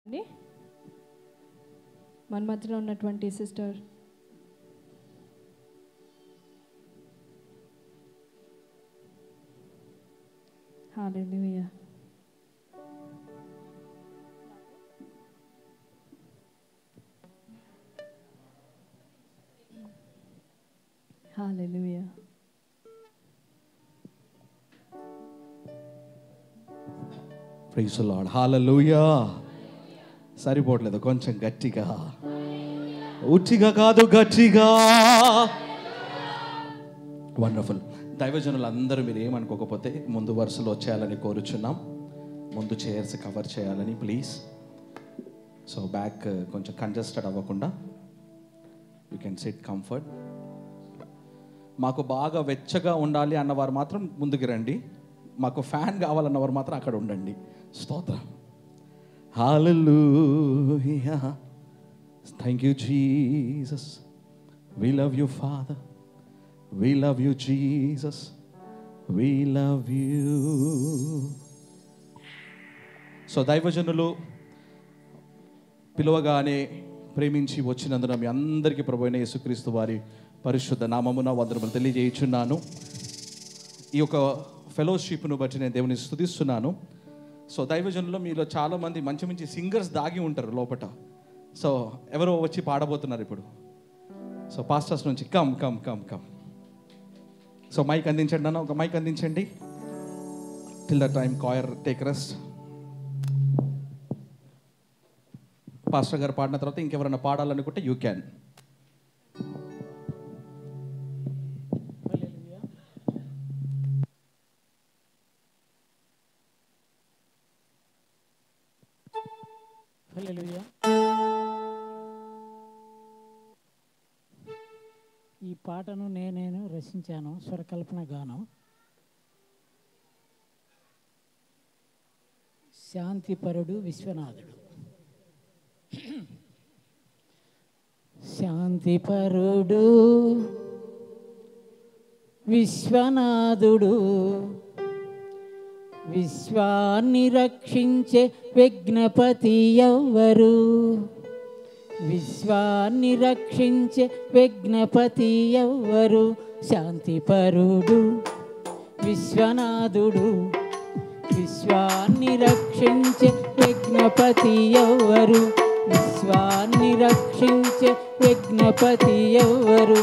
అండి మన మధ్యలో ఉన్నటువంటి సిస్టర్ హల్లెలూయా హల్లెలూయా ప్రైజ్ ది లార్డ్. హల్లెలూయా. సరిపోవట్లేదు, కొంచెం గట్టిగా, ఉట్టిగా కాదు గట్టిగా. వండర్ఫుల్. దైవజనులు అందరూ మీరు ఏమనుకోకపోతే ముందు వరుసలో వచ్చేయాలని కోరుచున్నాం. ముందు చైర్స్ కవర్ చేయాలని ప్లీజ్. సో బ్యాక్ కొంచెం కంజెస్టెడ్ అవ్వకుండా యూ కెన్ సిట్ కంఫర్ట్. మాకు బాగా వెచ్చగా ఉండాలి అన్నవారు మాత్రం ముందుకు రండి. మాకు ఫ్యాన్ కావాలన్నవారు మాత్రం అక్కడ ఉండండి. స్తోత్రం. హల్లెలూయా. Thank you Jesus. We love you father. We love you Jesus. We love you. So దైవజనులు పిలువగానే ప్రేమించి వచ్చినందున మీ అందరికీ ప్రభువైన యేసుక్రీస్తు వారి పరిశుద్ధ నామమున వందనములు తెలియజేయుచున్నాను. ఈ యొక్క ఫెలోషిప్ను బట్టి నేను దేవుని స్తుతిస్తున్నాను. సో దైవజనుల్లో మీలో చాలామంది మంచి మంచి సింగర్స్ దాగి ఉంటారు లోపట. సో ఎవరో వచ్చి పాడబోతున్నారు ఇప్పుడు. సో పాస్టర్స్ నుంచి come come come come. So mic అందించండి అన్న, ఒక మైక్ అందించండి. Till the time choir take rest. Pastor గారు పాడిన తర్వాత ఇంకెవరైనా పాడాలనుకుంటే యూ క్యాన్. హల్లెలూయా. ఈ పాటను నేను రచించాను, స్వరకల్పన గానం. శాంతిపరుడు విశ్వనాథుడు. శాంతిపరుడు విశ్వనాథుడు, విశ్వాన్ని రక్షించే విఘ్నపతి ఎవ్వరు? విశ్వాన్ని రక్షించే విఘ్నపతి ఎవ్వరు? శాంతిపరుడు విశ్వనాథుడు, విశ్వాన్ని రక్షించే విఘ్నపతి ఎవ్వరు? విశ్వాన్ని రక్షించే విఘ్నపతి ఎవ్వరు?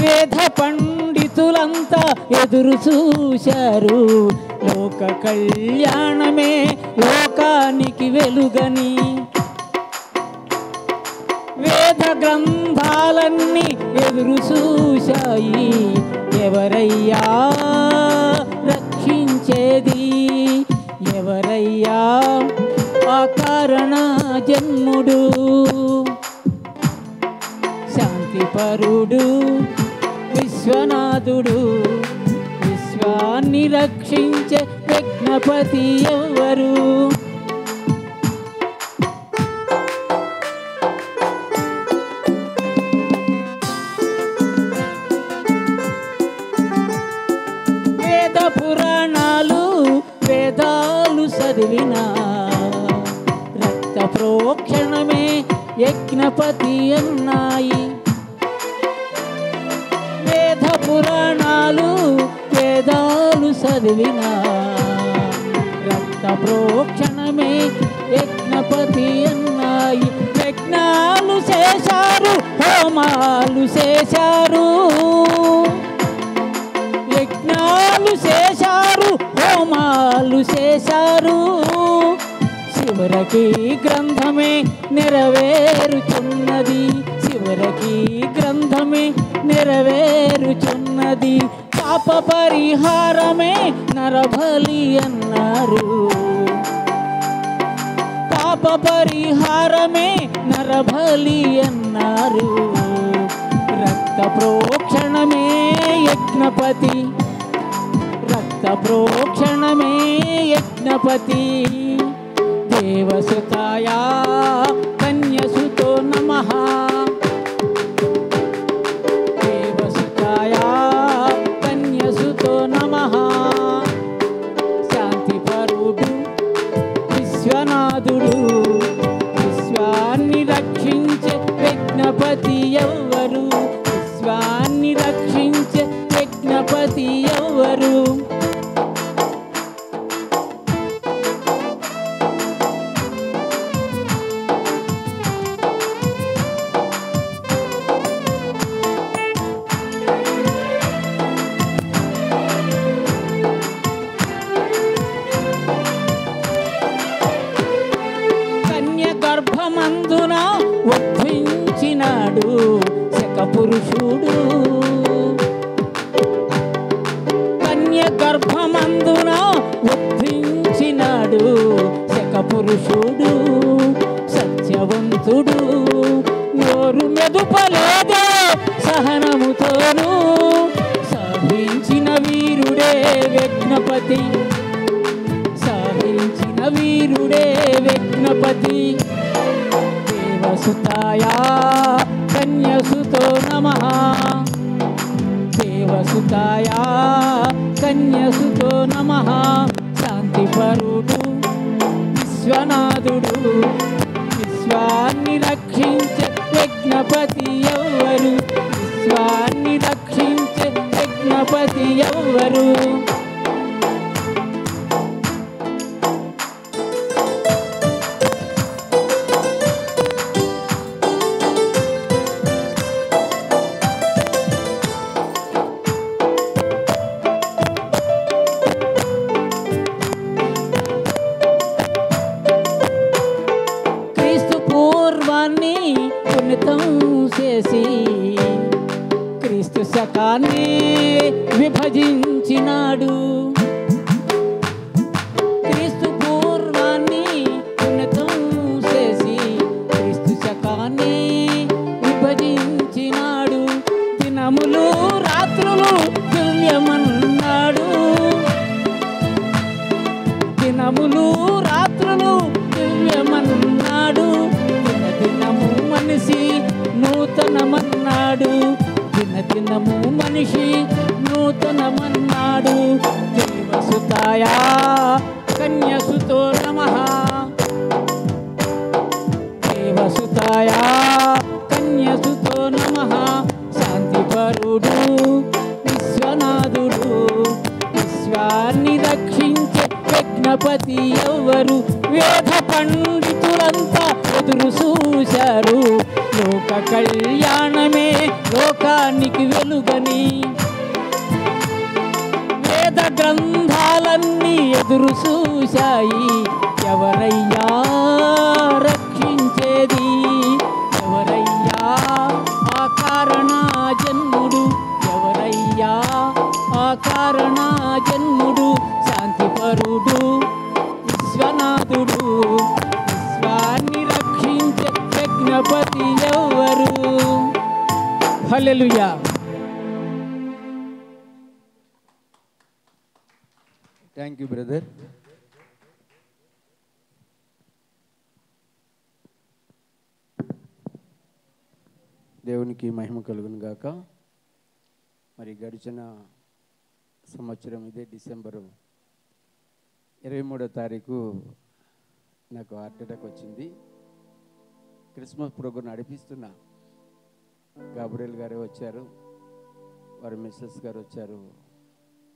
వేద పండితులంతా ఎదురు చూశారు, లోక కళ్యాణమే లోకానికి వెలుగని. వేద గ్రంథాలన్నీ ఎదురు చూశాయి, ఎవరయ్యా రక్షించేది? ఎవరయ్యా ఆ కారణ జన్ముడు? శాంతిపరుడు విశ్వనాథుడు, విశ్వాన్ని రక్షించే విఘ్నపతి ఎవ్వరు? వేద పురాణాలు వేదాలు చదివినా రక్త ప్రోక్షణమే యజ్ఞపతి అన్నాయి. వేద పురాణాలు వేదాలు చదివినా రక్త ప్రోక్షణమే యజ్ఞపతి అన్నాయి. యజ్ఞాలు చేశారు, హోమాలు చేశారు, యజ్ఞాలు చేశారు, హోమాలు చేశారు. చివరికి గ్రంథమే నెరవేరుచున్నది, చివరికి గ్రంథమే నెరవేరుచున్నది. పాప పరిహారమే నరబలి అన్నారు, పాప పరిహారమే నరబలి అన్నారు. రక్త ప్రోక్షణమే యజ్ఞపతి, రక్త ప్రోక్షణమే యజ్ఞపతి. దేవసుతాయ కన్యసుతో నమః, దేవసుతాయ కన్యసుతో నమః. శాంతిపరుడు విశ్వనాథుడు, విశ్వాన్ని రక్షించే విజ్ఞపతి ఎవ్వరు? విశ్వాన్ని రక్షించే విజ్ఞపతి ఎవ్వరు? గర్భమందున ఉద్భవించినాడు శకపురుషుడు. కన్య గర్భమందున ఉద్భవించినాడు శకపురుషుడు. సత్యవంతుడు, నోరు మెదుపలేదే సహనముతోను సాధించిన వీరుడే విజ్ఞపతి. సాధించిన వీరుడే విజ్ఞపతి. దేవసుతాయా కన్యసుతో నమః. దేవసుతాయా కన్యసుతో నమః. శాంతిపరుడు విశ్వనాథుడు. విశ్వాన్ని రక్షించే విజ్ఞపతి ఎవ్వరు? విశ్వాన్ని రక్షించే విజ్ఞపతి ఎవ్వరు? పునితం చేసి క్రీస్తు శకాన్ని విభజించినాడు. క్రీస్తు పూర్వాన్ని పునితం చేసి క్రీస్తు శకాన్ని విభజించినాడు. దినములు రాత్రులు దివ్యమన్నాడు. దినములు రాత్రులు దివ్యమన్నాడు. దినము మనిషి నూతనమన్నాడు. దినము మనిషి నూతనమన్నాడు. దేవసుతాయా కన్యసుతో నమః. దేవసుతాయా కన్యసుతో నమః. శాంతిపరుడు విశ్వనాథుడు. విశ్వాన్ని రక్షించే విజ్ఞపతి ఎవ్వరు? వేద పండితులంతా ఎదురు చూశారు. లోక కళ్యాణమే లోకానికి వెలుగని. వేద గ్రంథాలన్నీ ఎదురు చూశాయి. ఎవరయ్యా రక్షించేది? ఎవరయ్యా ఆ కారణ జన్ముడు? ఎవరయ్యా ఆ కారణ జన్ముడు? శాంతిపరుడు విశ్వనాథుడు. విశ్వాన్ని రక్షించే విజ్ఞపతి ఎవ్వరు? హల్లెలూయా. Thank you brother. దేవునికి మహిమ కలుగును గాక. మరి గడిచిన సంవత్సరం ఇదే డిసెంబరు 23వ తారీఖు నాకు హార్ట్ అటాక్ వచ్చింది. క్రిస్మస్ ప్రోగ్రాం నడిపిస్తున్న గాబ్రియల్ గారే వచ్చారు, వారి మిస్సెస్ గారు వచ్చారు.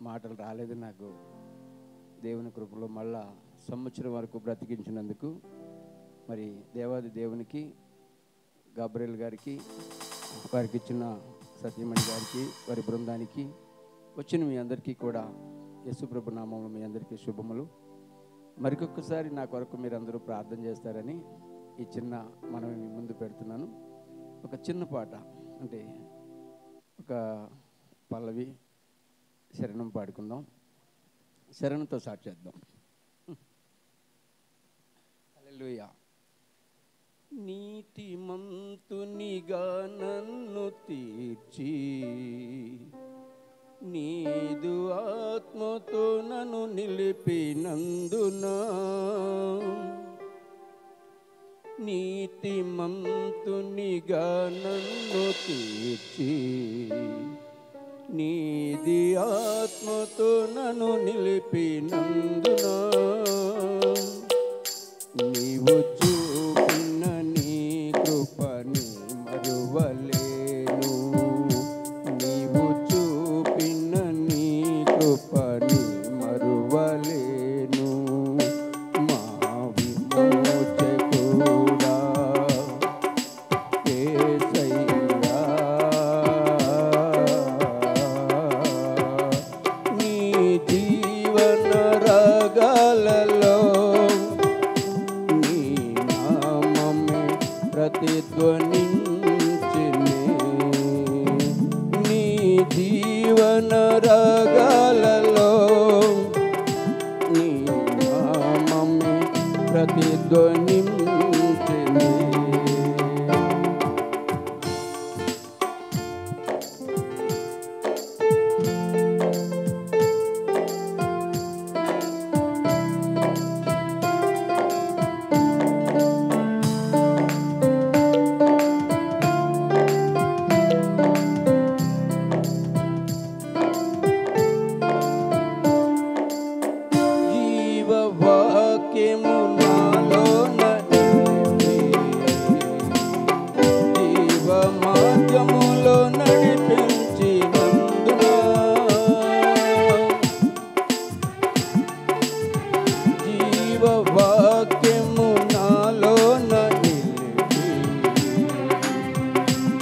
మాటలు రాలేదు నాకు. దేవుని కృపలో మళ్ళా సంవత్సరం వరకు బ్రతికించినందుకు మరి దేవాది దేవునికి, గాబ్రియల్ గారికి, వారికి ఇచ్చిన సత్యమణి గారికి, వారి బృందానికి, వచ్చిన మీ అందరికీ కూడా యేసుప్రభు నామములో మీ అందరికీ శుభములు. మరికొకసారి నా కొరకు మీరందరూ ప్రార్థన చేస్తారని ఈ చిన్న మనవి మీ ముందు పెడుతున్నాను. ఒక చిన్న పాట, అంటే ఒక పల్లవి శరణం పాడుకుందాం. శరణంతో స్టార్ట్ చేద్దాం. హల్లెలూయా. నీతిమంతునిగా నన్ను తీర్చి నీదు ఆత్మతో నన్ను నిలిపినందున, నీతిమంతునిగా నన్ను తీర్చి నీది ఆత్మతో నన్ను నిలిపినందున, నీవు చూపిన నీ కృపని మరువలేను. నీవు చూపిన నీ కృపని మరువలేను. మా విమోచకుడా యేసయ్యా, నీ జీవన రాగాలలో నీ నామమే ప్రతిధ్వనించినే. నీ జీవన రాగాలలో నీ నామమే ప్రతిధ్వనించినే. జీవవాక్యము నాలోన నిలిపి, జీవ మార్గములో నడిపించినందున, జీవవాక్యము నాలోన నిలిపి,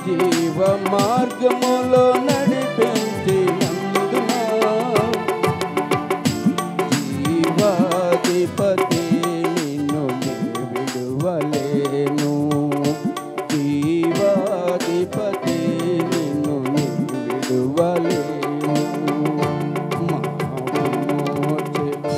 జీవ మార్గములో నడిపించినందున, జీవాధిపతి నిన్ను నే విడువలేను. జీవాధిపతి నిన్ను నే విడువలేను. మా విమోచకుడా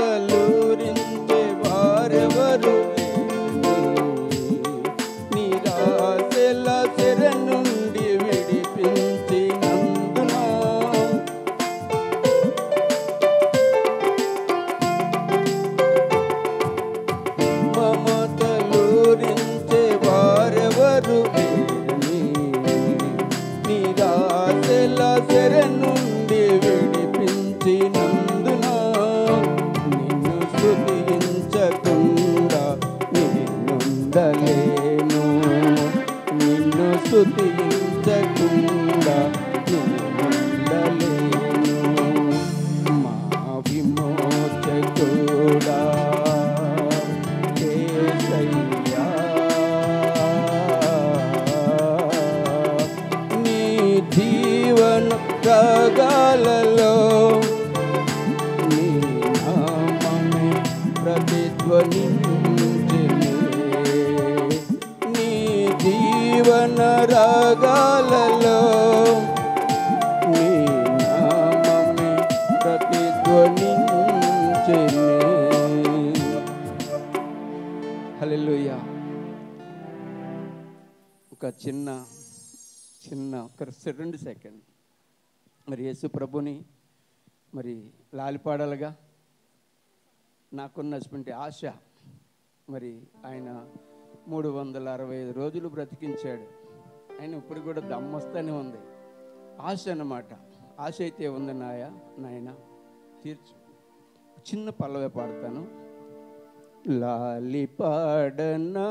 మమతలూరించే వారెవరు లేరు. నిరాశల చెర నుండి విడిపించినందున, మమతలూరించే వారెవరు లేరు. నిరాశల చెర నుండి విడిపించినందున, నిన్ను స్తుతించకుండా నేనుండలేను. నిన్ను స్తుతించకుండా నేనుండలేను. మా విమోచకుడా యేసయ్యా, నీ జీవన రాగాలలో నీ నామమే ప్రతిధ్వనించినే. నీ జీవన రాగాలలో నీ నామమే ప్రతిధ్వనించినే. హల్లెలూయా. ఒక చిన్న ఒక 2 సెకండ్ మరి యేసు ప్రభుని మరి లాలిపాడాలిగా. నాకున్నటువంటి ఆశ, మరి ఆయన 365 రోజులు బ్రతికించాడు. ఆయన ఇప్పుడు కూడా దమ్మొస్తూనే ఉంది. ఆశ అన్నమాట. ఆశ అయితే ఉంది నాయన తీర్చు. చిన్న పల్లవి పాడతాను. లాలిపాడనా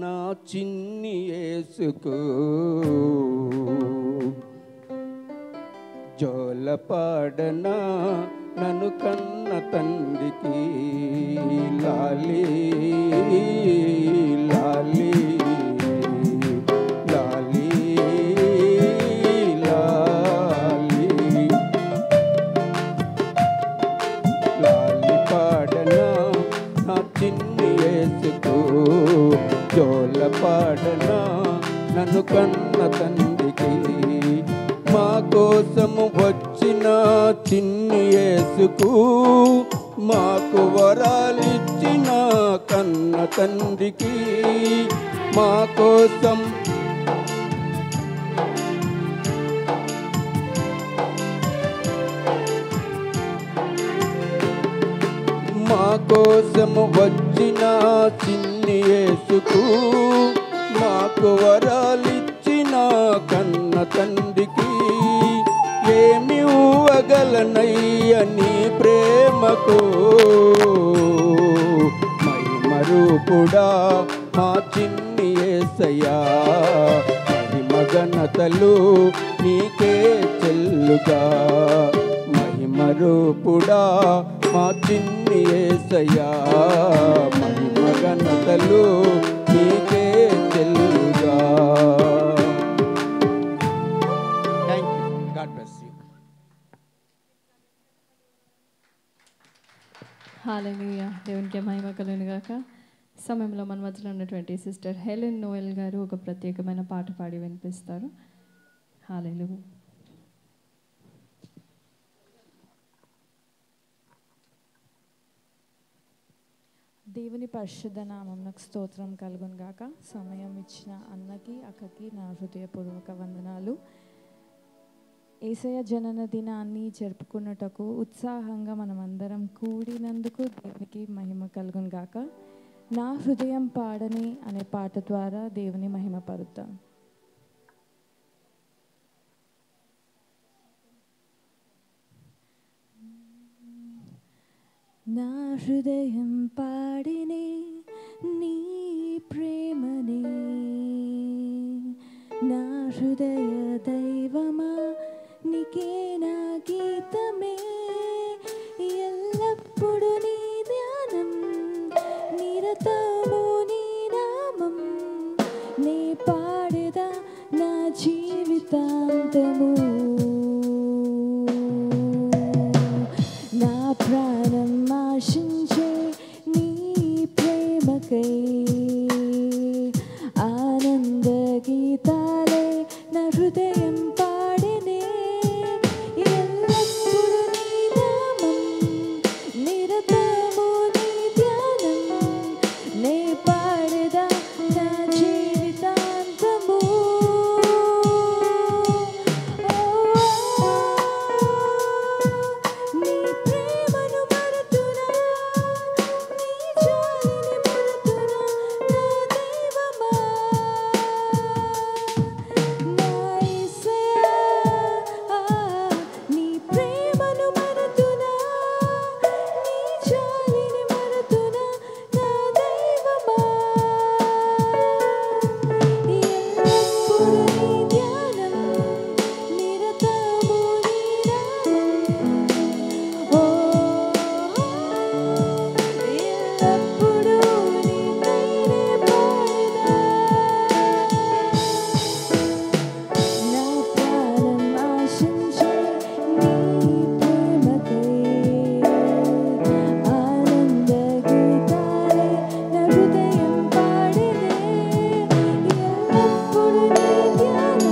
నా చిన్ని యేసుకు, జోలపాడనా నన్ను కన్న తండ్రికి. లాలి లాలి లాలి లాలి, లాలిపాడనా నా చిన్ని యేసుకు, జోలపాడనా నన్ను కన్న తండ్రికి. మా కోసము వచ్చిన చిన్ని యేసుకు, మాకు వరాలిచ్చిన కన్న తండ్రికి. మా కోసం మా కోసము వచ్చిన చిన్ని యేసుకు మాకు వరాలిచ్చిన కన్న తండ్రికి ఏమి ఊవగలనయ్య నీ ప్రేమకు మహిమరూపుడా మా చిన్ని యేసయ్యా మహిమఘనతలు నీకే చెల్లుగా మహిమరూపుడా మా చిన్ని యేసయ్యా మహిమఘనతలు నీకే చెల్లుగా. Thank you. God bless you. హల్లెలూయా. దేవునికి మహిమ కలుగును గాక. సమయంలో మన మధ్యలో ఉన్నటువంటి సిస్టర్ హెలెన్ నోయల్ గారు ఒక ప్రత్యేకమైన పాట పాడి వినిపిస్తారు. హల్లెలూయా. దేవుని పరిశుద్ధ నామమునకు స్తోత్రం కలుగును గాక. సమయం ఇచ్చిన అన్నకి అక్కకి నా హృదయపూర్వక వందనాలు. యేసయ్య జనన దినాన్ని జరుపుకున్నటకు ఉత్సాహంగా మనమందరం కూడినందుకు దేవునికి మహిమ కలుగును గాక. నా హృదయం పాడని అనే పాట ద్వారా దేవుని మహిమపరుద్దాం. నా హృదయం పాడినే నీ ప్రేమనే, నా హృదయ దైవమా నీకే నా గీతమే. ఎల్లప్పుడు నీ ధ్యానం, నిరతము నీ నామం, నే పాడేదా నా జీవితాంతము. నా ప్రాణం ఆశించే నీ ప్రేమకై ఆనంద గీతాలే నా హృదయం పాడినే. ఎల్లప్పుడు నీ నామం, నిరతము నీ ధ్యానం, నే పాడేదా నా జీవితాంతము. నీ ప్రేమను మరుతునా, నీ జాలిని మరుతునా నా దైవమా. నా యేసయ్యా, నీ ప్రేమను మరుతునా, నీ జాలిని మరుతునా నా దైవమా. ఎల్లప్పుడు నీ ధ్యానం, నిరతము నీ నామం, ఓ ఎల్లప్పుడు నీకైనే పాడేదా. నా ప్రాణం ఆశించే నీ ప్రేమకై ఆనంద గీతాలే నా హృదయం పాడినే. ఎల్లప్పుడు నీ ధ్యానం,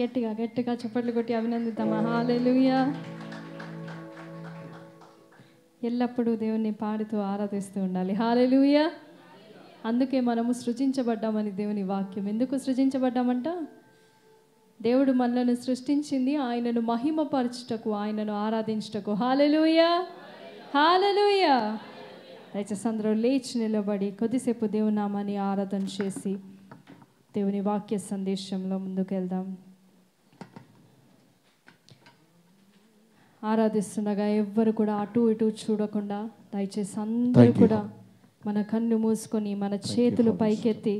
గట్టిగా గట్టిగా చప్పట్లు కొట్టి అభినందిద్దామా? హల్లెలూయా. ఎల్లప్పుడూ దేవుణ్ణి పాడుతూ ఆరాధిస్తూ ఉండాలి. హల్లెలూయా. అందుకే మనము సృజించబడ్డామని దేవుని వాక్యం. ఎందుకు సృజించబడ్డామంట? దేవుడు మనలను సృష్టించింది ఆయనను మహిమపరచుటకు, ఆయనను ఆరాధించుటకు. హల్లెలూయా, హల్లెలూయా. దయచేసి అందరూ లేచి నిలబడి కొద్దిసేపు దేవుని నామాన్ని ఆరాధన చేసి దేవుని వాక్య సందేశంలో ముందుకు వెళ్దాం. ఆరాధిస్తుండగా ఎవ్వరు కూడా అటు ఇటు చూడకుండా దయచేసి అందరూ కూడా మన కన్ను మూసుకొని మన చేతులు పైకెత్తి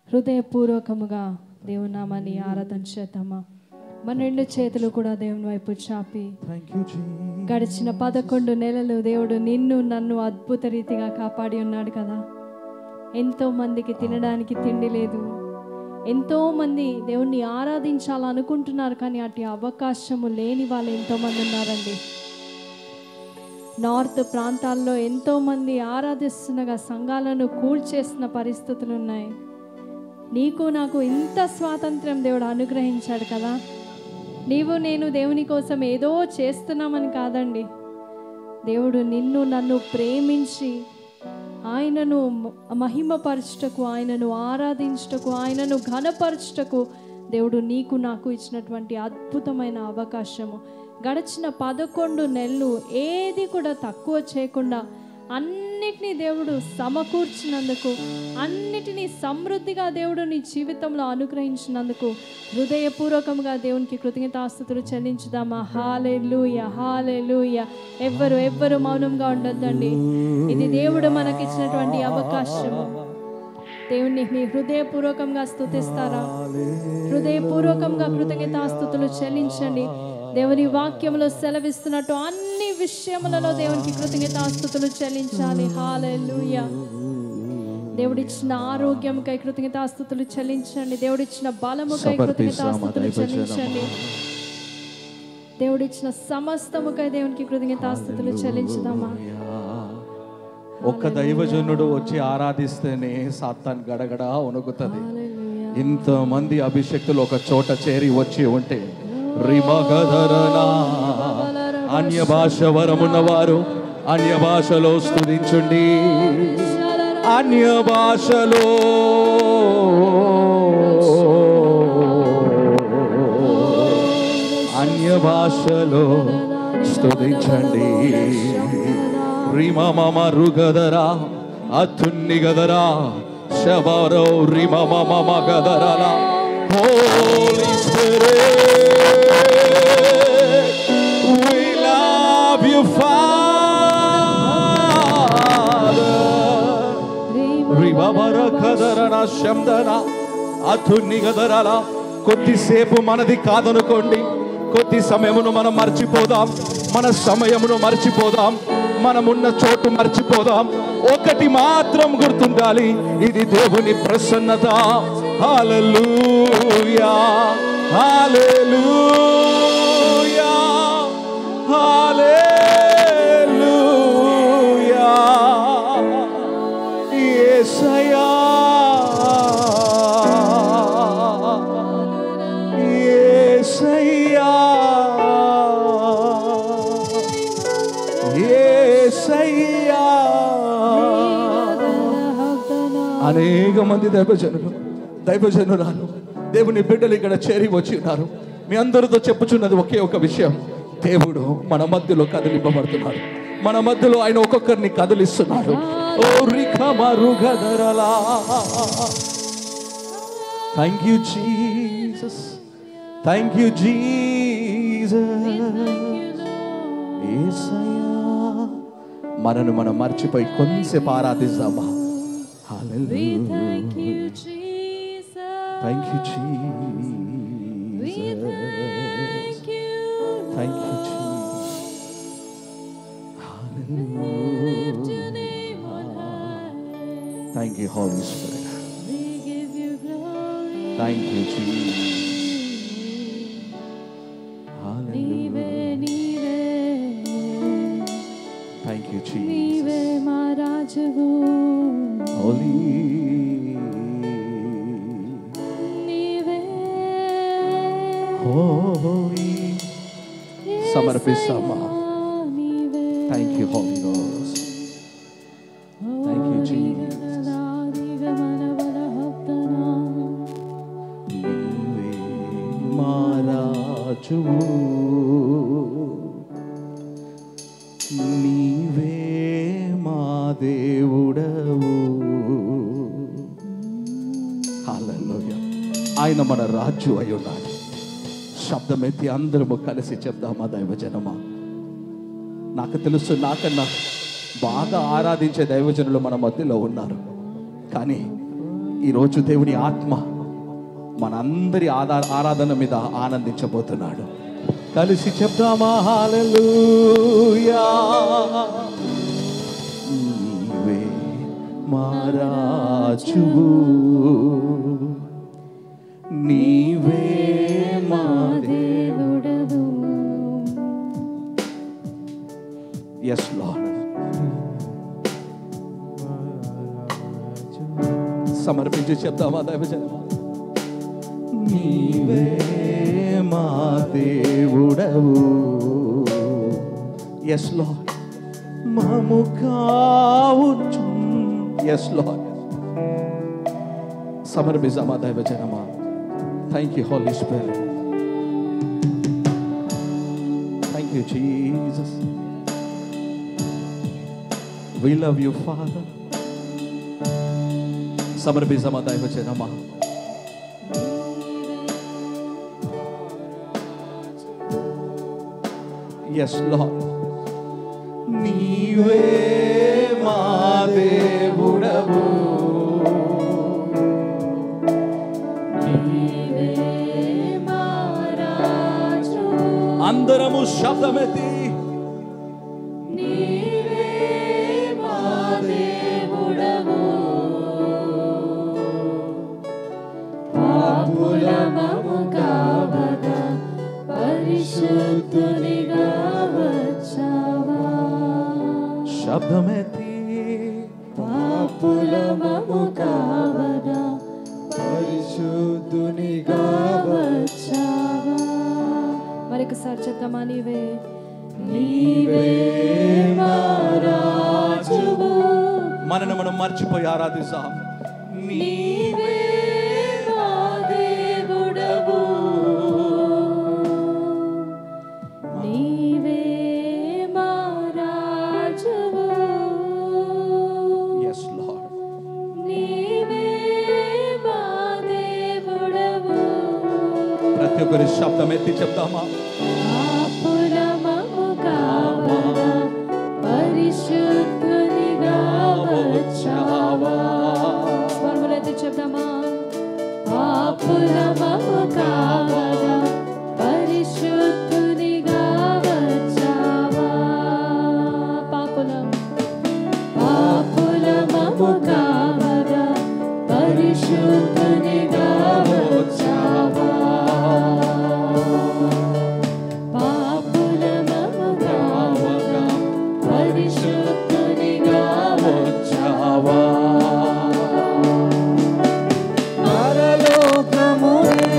హృదయపూర్వకముగా దేవుని నామాన్ని ఆరాధన చేద్దామా? మన రెండు చేతులు కూడా దేవుని వైపు చాపి, గడిచిన 11 నెలలు దేవుడు నిన్ను నన్ను అద్భుత రీతిగా కాపాడి ఉన్నాడు కదా. ఎంతో మందికి తినడానికి తిండి లేదు, ఎంతో మంది దేవుణ్ణి ఆరాధించాలనుకుంటున్నారు కానీ అటు అవకాశము లేని వాళ్ళు ఎంతోమంది ఉన్నారండి. నార్త్ ప్రాంతాల్లో ఎంతోమంది ఆరాధిస్తుండగా సంఘాలను కూల్చేసిన పరిస్థితులు ఉన్నాయి. నీకు నాకు ఇంత స్వాతంత్రం దేవుడు అనుగ్రహించాడు కదా. నీవు నేను దేవుని కోసం ఏదో చేస్తున్నామని కాదండి, దేవుడు నిన్ను నన్ను ప్రేమించి ఆయనను మహిమపరచుటకు, ఆయనను ఆరాధించుటకు, ఆయనను ఘనపరచుటకు దేవుడు నీకు నాకు ఇచ్చినటువంటి అద్భుతమైన అవకాశము. గడిచిన 11 నెలలు ఏది కూడా తక్కువ చేయకుండా అన్నిటినీ దేవుడు సమకూర్చినందుకు, అన్నిటినీ సమృద్ధిగా దేవుడు నీ జీవితంలో అనుగ్రహించినందుకు హృదయపూర్వకంగా దేవునికి కృతజ్ఞతాస్తుతులు చెల్లించుదామా? హల్లెలూయా, హల్లెలూయా. ఎవ్వరు మౌనంగా ఉండొద్దండి. ఇది దేవుడు మనకిచ్చినటువంటి అవకాశము. దేవుణ్ణి మీ హృదయపూర్వకంగా స్తుతిస్తారా? హృదయపూర్వకంగా కృతజ్ఞతాస్తుతులు చెల్లించండి. దేవుని వాక్యంలో సెలవిస్తున్నట్టు అన్ని విషయములలో దేవునికి కృతజ్ఞతాస్తుతులు చెల్లించాలి. హల్లెలూయా. దేవుడిచ్చిన ఆరోగ్యంకై కృతజ్ఞతాస్తుతులు చెల్లించండి. దేవుడిచ్చిన బలముకై కృతజ్ఞతాస్తుతులు చెల్లించండి. దేవుడిచ్చిన సమస్తముకై దేవునికి కృతజ్ఞతాస్తుతులు చెల్లించుదామా? ఒక్క దైవజనుడు వచ్చి ఆరాధిస్తేనే సాతాన్ గడగడ వణుకుతుంది. ఇంతమంది అభిషక్తులు ఒక చోట చేరి వచ్చి ఉంటే అన్య భాష వరమున్నవారు అన్య భాషలో స్తుతించుండి. అన్య భాషలో స్తుతించండి. రిమమ రుగదరా అతున్ని గదరా శబరో రిమమ గదరా. Holy Spirit, we love you, Father. రిమమర కదరనా శందనా అతున్ని గదరాలా. కొద్దిసేపు మనది కాదనుకోండి, కొద్ది సమయమును మనం మర్చిపోదాం, మన సమయమును మర్చిపోదాం, మనమున్న చోటు మర్చిపోదాం. ఒకటి మాత్రం గుర్తుండాలి, ఇది దేవుని ప్రసన్నత. హల్లెలూయా, హల్లెలూయా, హల్లెలూయా. యేసయ్యా, యేసయ్యా, యేసయ్యా. అనేక మంది దైవజనురాలు దేవుని బిడ్డలు ఇక్కడ చేరి వచ్చి ఉన్నారు. మీ అందరితో చెప్పుచున్నది ఒకే ఒక విషయం, దేవుడు మన మధ్యలో కదిలింపబడుతున్నాడు. మన మధ్యలో ఆయన ఒక్కొక్కరిని కదిలిస్తున్నాడు. Thank you Jesus, thank you Jesus. యేసయ్యా, మనను మనం మర్చిపోయి కొంచెంసేపు ఆరాధిస్తామా? హల్లెలూయా. Thank you, Jesus. Thank you, Jesus. Hallelujah. Thank you, Holy Spirit. Thank you, Jesus. Hallelujah. Thank you, Jesus. Holy. holy. సమర్పిస్తామా. Thank you, Holy Ghost. Thank you, Jesus. నీవే మా రాజువు, నీవే మా దేవుడవు. హల్లెలూయా. ఆయన మన రాజు అయి ఉన్నాడు. శబ్దమెత్తి అందరము కలిసి చెప్దామా దైవజనమా. నాకు తెలుసు నాకన్నా బాగా ఆరాధించే దైవజనులు మన మధ్యలో ఉన్నారు. కానీ ఈరోజు దేవుని ఆత్మ మనందరి ఆరాధన మీద ఆనందించబోతున్నాడు. కలిసి చెప్దామా హల్లెలూయా. నీవే మా రాజువు, నీవే మా దేవుడవు. Yes, Lord. సమర్పించి చెప్తామా దైవజనమా. నీవే మా దేవుడవు. Yes, Lord. మము కావుచు. Yes, Lord. సమర్పిస్తామా దైవజనమా. Thank you, Holy Spirit. Thank you, Jesus. We love you, Father. సమర్పిస్తామా దైవజనమా. Yes, Lord. నీవే మా దేవుడవు, అందరము శబ్దమెత్తి శబ్దమెత్తి పాపులమము కావగా పరిశుద్ధునిగా వచ్చావా. మరొకసారి చెప్తామా. నీవే నీవే మా రాజువు. మనను మనం మర్చిపోయి ఆరాధిస్తాం. నీవే మా దేవుడవు, నీవే మా రాజువు. Yes, Lord. నీవే మా దేవుడవు. ప్రతి ఒక్కరి శబ్దం ఎత్తి చెప్తామా. పాపులమము కావగా పరిశుద్ధునిగా వచ్చావా. స్వరములెత్తి చెప్తామా. పాపులమము కావగా పరిశుద్ధునిగా వచ్చావా. పాపులమము కావగా పరిశుద్ధునిగా వచ్చావా. పాపులమము కావగా పరిశుద్ధునిగా వచ్చావా. పరలోకమునే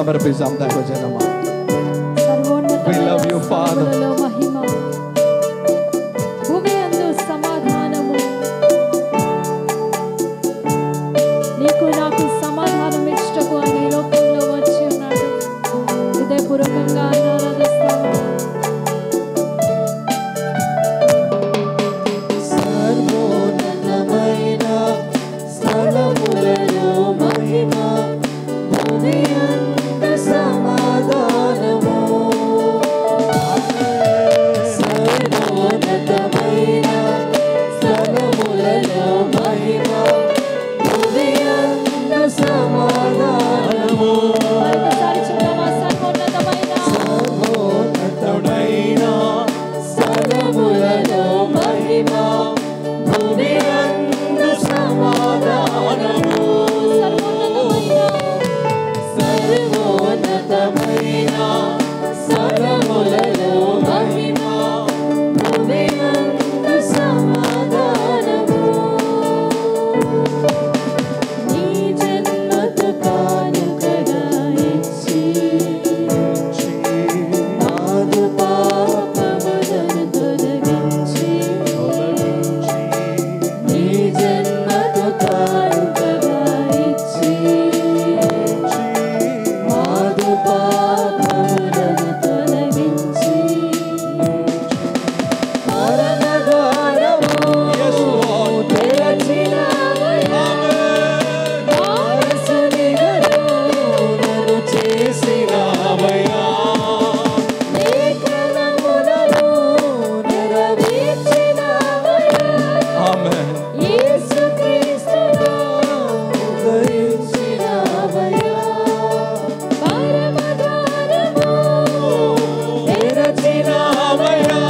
సమర్పిస్తాం దైవజనమా. We love you, Father. మహిమ భూమి యందు సమాధానము, నీకు నాకు సమాధానం ఇష్టకు అని లోకంలో వచ్చి ఉన్నాడు. హృదయపూర్వకంగా ఆరాధిస్తాము. సర్వోన్నతమైన స్థలములలో మహిమ, భూమి యందు సమాధానము. సర్వోన్నతమైన స్థలములలో మహిమ, భూమి యందు సమాధానము. మరొకసారి చూద్దామా? సర్వోన్నతమైన స్థలములలో మహిమ, భూమి యందు సమాధానము. సర్వోన్నతమైన స్థలములలో మహిమ, భూమి యందు సమాధానము. నీ జన్మకు కానుకగా ఇచ్చి నాదు పాపములను తొలగించి, నీ జన్మకు కానుకగా ఇచ్చి నాదు పాపములను తొలగించి, మరణద్వారము తెరచినావయ్యా. వారసునిగా నన్ను చేసినావయ్యా. లేఖనములను నెరవేర్చినావయ్యా. Amen. యేసుక్రీస్తుగా ఉదయించినావయ్యా. పరమద్వారము తెరచినావయ్యా.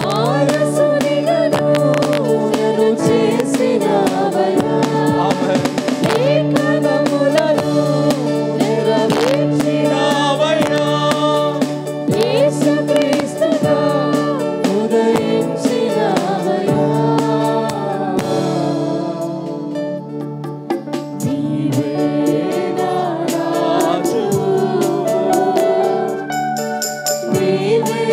వారసునిగా నన్ను చేసినావయ్యా. Amen. లేఖనములను నెరవేర్చినావయ్యా. యేసుక్రీస్తుగా ఉదయించినావయ్యా. నీవే నా రాజువు, నీవే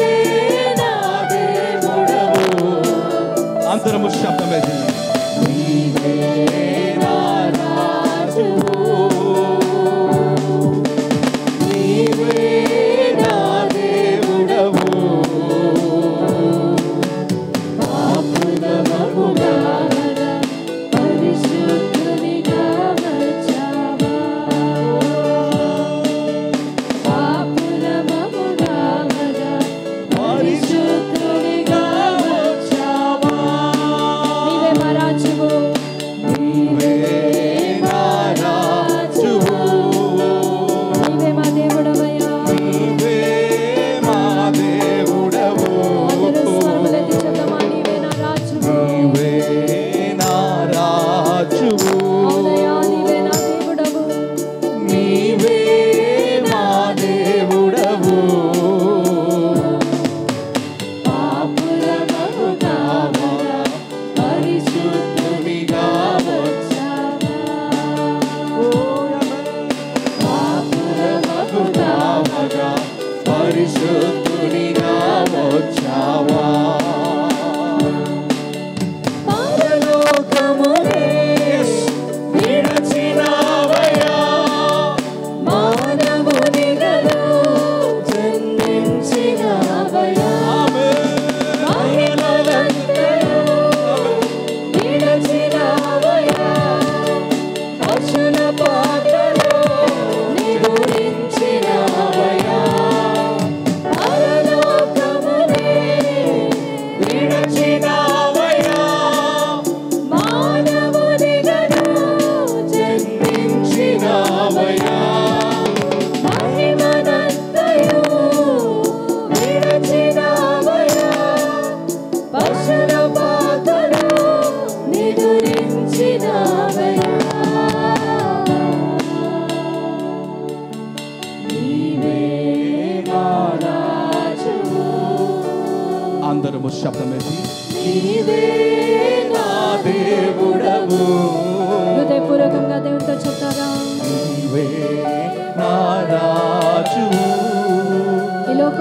నా దేవుడవు. అందరము శబ్దమే చేయండి. నీవే నా రాజువు, నీవే నా దేవుడవు. పాపులమగుగా పరిశుద్ధునిగా వచ్చావా, పాపులమముగా పరిశుద్ధునిగా వచ్చావా. నీవే మా రాజువు, నీవే నా రాజువు, నీవే మా దేవుడవయ్యా. నీవే మా దేవుడవు. అందరూ స్వరములెత్తి చెప్దామా? నీవే నా రాజువు, నీవే నా రాజువు, అవునయ్యా, నీవే నా దేవుడవు. నీవే మా దేవుడవు. పాపులమగుగా పరిశుద్ధునిగా వచ్చావా. పాపులమగుగా పరిశుద్ధునిగా వచ్చావా. పరలోకమునే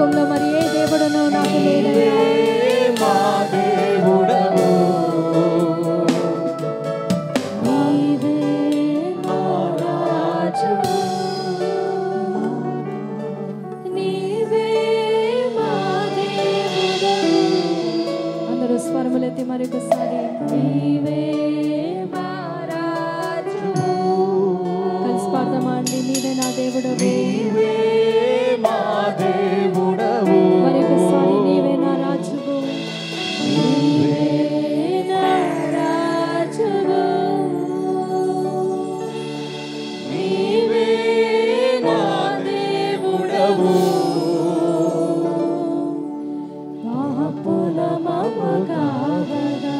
లోకంలో మరి ఏ దేవుడును నాకు లేదయ్యా. మా దేవుడవు నీవే నా రాజువు, నీవే మా దేవుడవు. అందరూ స్వరములెత్తి మరొకసారి నీవే మా రాజువు కలిసి పాడదామా అండి. నీవే నా దేవుడవు, నీవే మా దేవుడవు మరొకసారి నీవే నా రాజువు, నీవే నా రాజువు, నీవే మా దేవుడవు పాపుల మము కావగా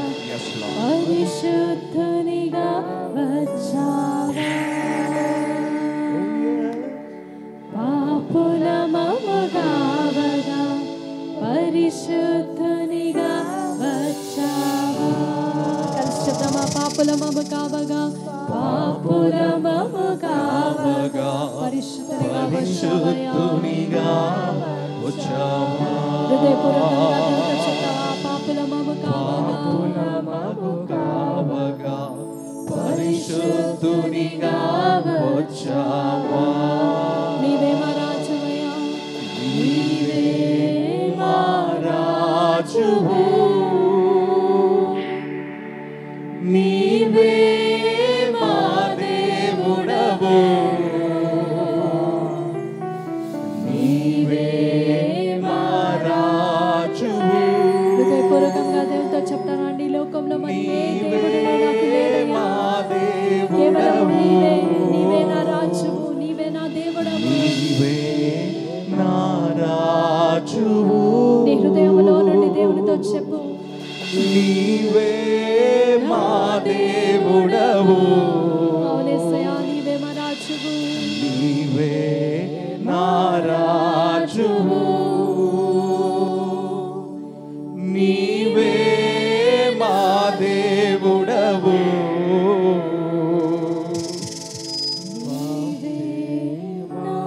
పరిశుద్ధునిగా వచ్చావా. పాపుల మము కావగా పరిశుద్ధునిగా వచ్చావా. కలిసి చెప్దామా? పాపుల మము కావగా, పాపుల మము కావగా పరిశుద్ధునిగా పరిశుద్ధునిగా వచ్చావా. హృదయపూర్వకంగా దేవునితో చెప్తావా? పాపుల మము కావగా, కావగా పరిశుద్ధునిగా వచ్చావా. నీవే మా రాజువయ్యా, నీవే మా రాజువు, నీవే మా దేవుడవు, నీవే మా రాజువు. హృదయపూర్వకంగా దేవునితో చెప్తానండి. ఈ లోకంలో మరి ఏ దేవుడు నాకు లేదయ్యా. కేవలం నీవే, నీవే నా రాజువు, నీవే నా దేవుడవు. నీవే నా రాజువు, నీ హృదయంలో నుండి దేవునితో చెప్పు. నీవే మా దేవుడవు, అవునేసయ్యా, నీవే మా రాజువు, నీవే నా రాజువు, నీవే మా దేవుడవు, నీవే నా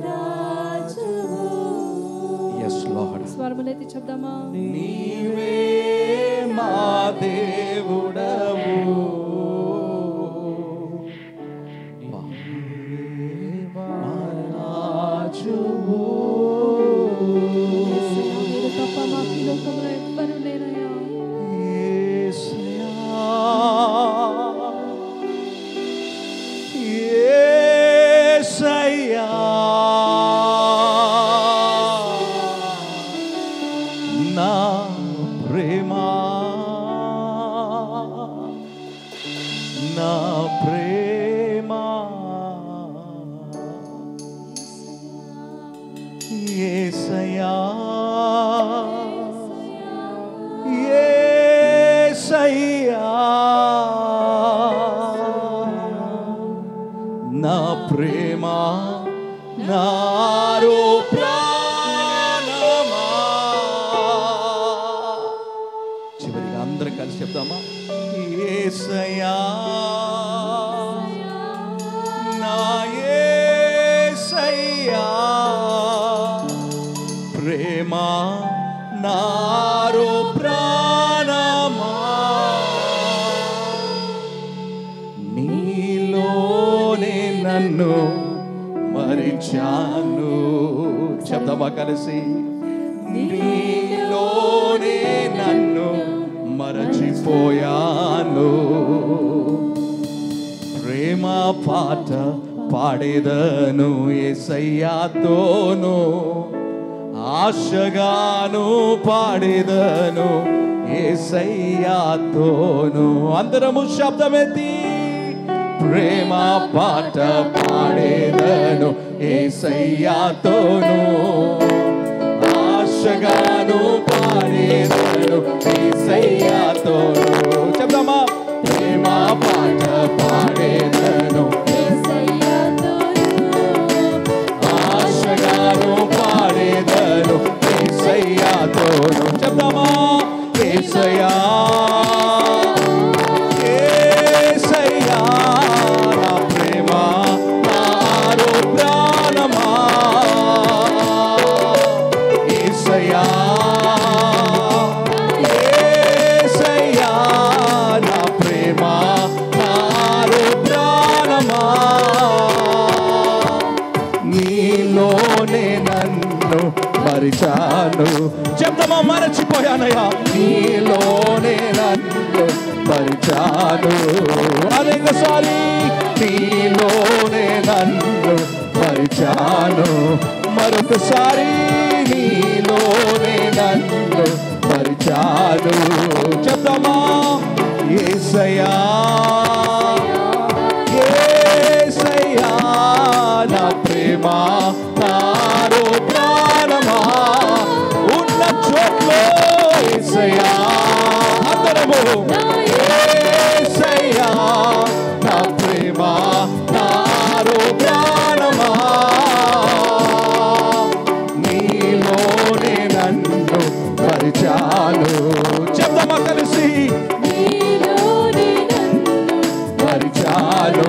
రాజువు. Yes, Lord. స్వరములెత్తి చెప్దామా? నీవే మా దేవుడవు, మా రాజువు. యేసయ్యా, మీరు తప్ప మాకు ఈ లోకంలో ఎవ్వరూ లేరయ్యా. యేసయ్యా, యేసయ్యా, నా ప్రేమా, నా ప్రేమా, యేసయ్యా, యేసయ్యా, నా ప్రేమా, నారో ప్రాణమా. చివరిగా అందరం కలిసి చెప్దామా? యేసయ్యా, నా యేసయ్యా, ప్రేమా, నారో ప్రాణమా. నీలోనే నన్ను మరిచాను. చెప్దామా కలిసి? నీలోనే నన్ను మరచిపోయాను. ప్రేమ పాట పాడేదను యేసయ్యాతోను, ఆశగాను పాడేదను యేసయ్యాతోను. అందరము శబ్దమెత్తి ప్రేమ పాట పాడేదను యేసయ్యాతోను, ఆశగాను పాడేదను యేసయ్యాతోను. చెప్దామా? ప్రేమ పాట పాడేదను ఆశగాను పాడేదను యేసయ్యాతోను. చెప్దామా? యేసయ్యా, యేసయ్యా, నా ప్రేమ, నారో ప్రాణమా. మరిచాను. చెప్తామా, మరచిపోయానయ్యా, నీలోనే నన్ను మరిచాను. అదొకసారి, నీలోనే నన్ను మరిచాను. మరొకసారి, నీలోనే నన్ను మరిచాను. చెప్తామా, యేసయ్యా యేసయ్యా నా ప్రేమ నాలో ప్రాణమా ఉన్న చోట్లో యేసయ్యా అందరము యేసయ్యా నా ప్రేమ నాలో ప్రాణమా నీలోనే నన్ను పరిచాను. చెప్తామా కలిసి, పరిచాను.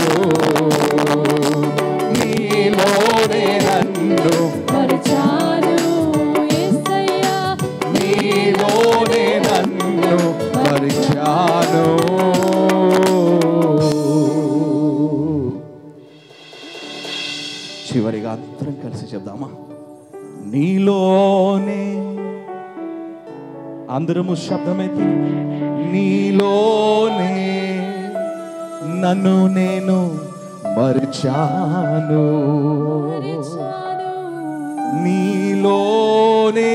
నీలోనే నన్ను పరిచాను. నీలోనే నన్ను పరిచాను. చివరిగా అందరం కలిసి చెప్దామా, నీలోనే అందరము శబ్దమైతే, నీలోనే నన్ను నేను మరిచాను. నీలోనే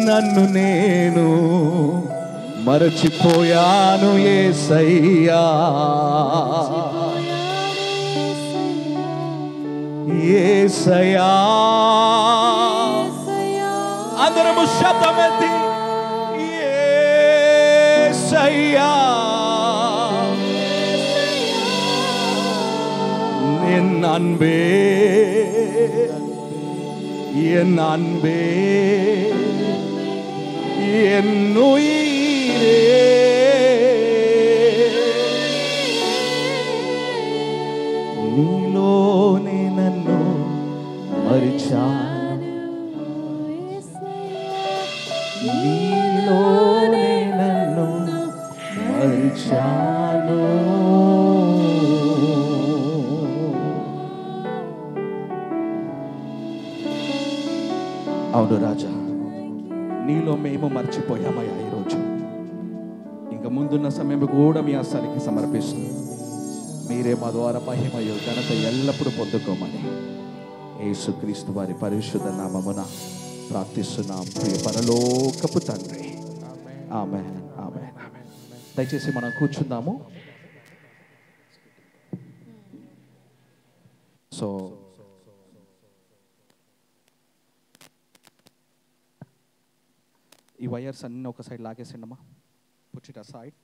నన్ను నేను మరచిపోయాను యేసయ్యా. యేసయ్యా అందరము శబ్దమెత్తి, యేసయ్యా என் அன்பே என் அன்பே என் உயிரே నీలోనే నన్ను మరిచాను. నీలోనే నన్ను మరిచాను. అవును రాజా, నీలో మేము మర్చిపోయామయ్యా. ఈరోజు ఇంకా ముందున్న సమయం కూడా మీ హస్తానికి సమర్పిస్తుంది. మీరే మా ద్వారా మహిమయు ఘనత ఎల్లప్పుడూ పొందుకోమని యేసుక్రీస్తు వారి పరిశుద్ధ నామమున ప్రార్థిస్తున్నాం ప్రియ పరలోకపు తండ్రి. ఆమేన్, ఆమేన్, ఆమేన్. దయచేసి మనం కూర్చుందాము. సో ఈ వైర్స్ అన్నీ ఒక సైడ్ లాగేసిండమ్మా, పుట్ ఇట్ అసైడ్.